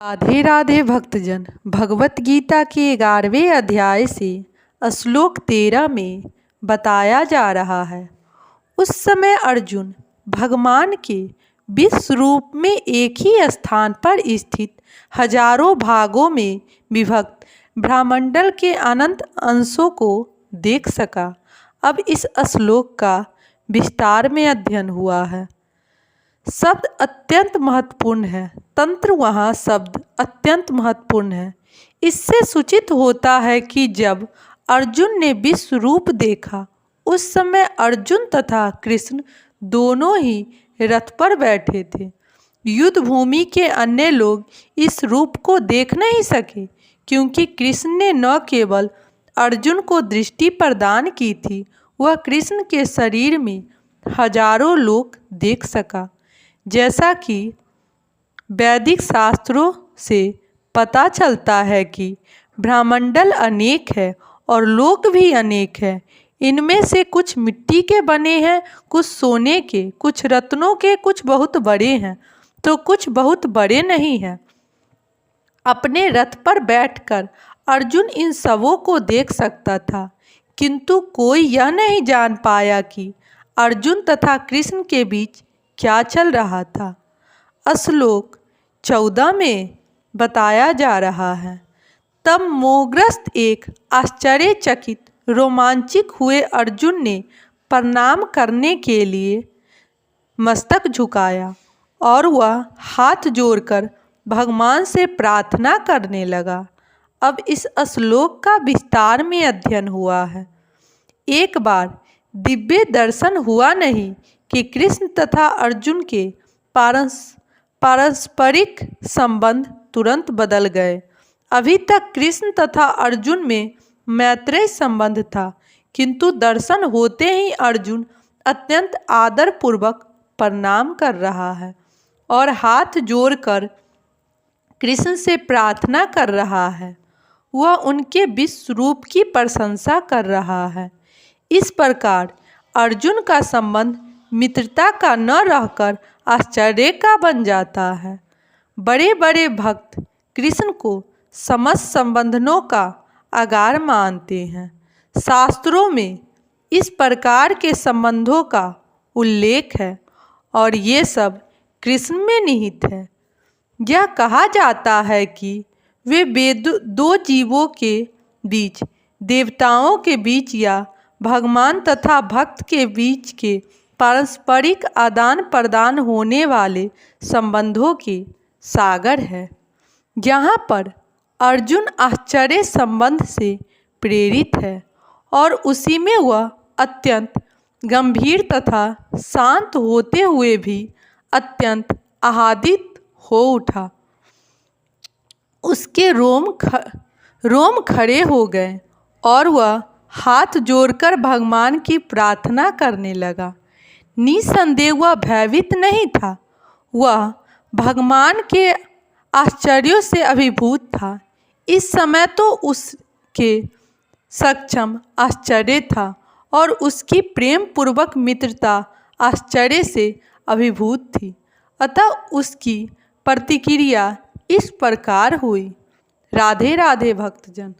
राधे राधे भक्तजन। भगवत गीता के 11वें अध्याय से श्लोक 13 में बताया जा रहा है। उस समय अर्जुन भगवान के विश्व रूप में एक ही स्थान पर स्थित हजारों भागों में विभक्त ब्रह्मांड के अनंत अंशों को देख सका। अब इस श्लोक का विस्तार में अध्ययन हुआ है। शब्द अत्यंत महत्वपूर्ण है। तंत्र वहाँ शब्द अत्यंत महत्वपूर्ण है। इससे सूचित होता है कि जब अर्जुन ने विश्व रूप देखा उस समय अर्जुन तथा कृष्ण दोनों ही रथ पर बैठे थे। युद्ध भूमि के अन्य लोग इस रूप को देख नहीं सके क्योंकि कृष्ण ने न केवल अर्जुन को दृष्टि प्रदान की थी, वह कृष्ण के शरीर में हजारों लोक देख सका। जैसा कि वैदिक शास्त्रों से पता चलता है कि ब्रह्मांड अनेक है और लोक भी अनेक है। इनमें से कुछ मिट्टी के बने हैं, कुछ सोने के, कुछ रत्नों के, कुछ बहुत बड़े हैं तो कुछ बहुत बड़े नहीं हैं। अपने रथ पर बैठकर अर्जुन इन सबों को देख सकता था, किंतु कोई यह नहीं जान पाया कि अर्जुन तथा कृष्ण के बीच क्या चल रहा था। श्लोक 14 में बताया जा रहा है, तब मोहग्रस्त एक आश्चर्यचकित रोमांचित हुए अर्जुन ने प्रणाम करने के लिए मस्तक झुकाया और वह हाथ जोड़कर भगवान से प्रार्थना करने लगा। अब इस श्लोक का विस्तार में अध्ययन हुआ है। एक बार दिव्य दर्शन हुआ नहीं कि कृष्ण तथा अर्जुन के पारस्परिक संबंध तुरंत बदल गए। अभी तक कृष्ण तथा अर्जुन में मैत्रेय संबंध था, किंतु दर्शन होते ही अर्जुन अत्यंत आदरपूर्वक प्रणाम कर रहा है और हाथ जोड़कर कृष्ण से प्रार्थना कर रहा है। वह उनके विश्व रूप की प्रशंसा कर रहा है। इस प्रकार अर्जुन का संबंध मित्रता का न रहकर आश्चर्य का बन जाता है। बड़े बड़े भक्त कृष्ण को समस्त संबंधों का आधार मानते हैं। शास्त्रों में इस प्रकार के संबंधों का उल्लेख है और ये सब कृष्ण में निहित है। यह कहा जाता है कि वे दो जीवों के बीच, देवताओं के बीच या भगवान तथा भक्त के बीच के पारस्परिक आदान प्रदान होने वाले संबंधों के सागर है। यहाँ पर अर्जुन आश्चर्य संबंध से प्रेरित है और उसी में वह अत्यंत गंभीर तथा शांत होते हुए भी अत्यंत आह्लादित हो उठा। उसके रोम खड़े हो गए और वह हाथ जोड़कर भगवान की प्रार्थना करने लगा। निसंदेह वह भयभीत नहीं था, वह भगवान के आश्चर्यों से अभिभूत था। इस समय तो उसके सक्षम आश्चर्य था और उसकी प्रेम पूर्वक मित्रता आश्चर्य से अभिभूत थी। अतः उसकी प्रतिक्रिया इस प्रकार हुई। राधे राधे भक्तजन।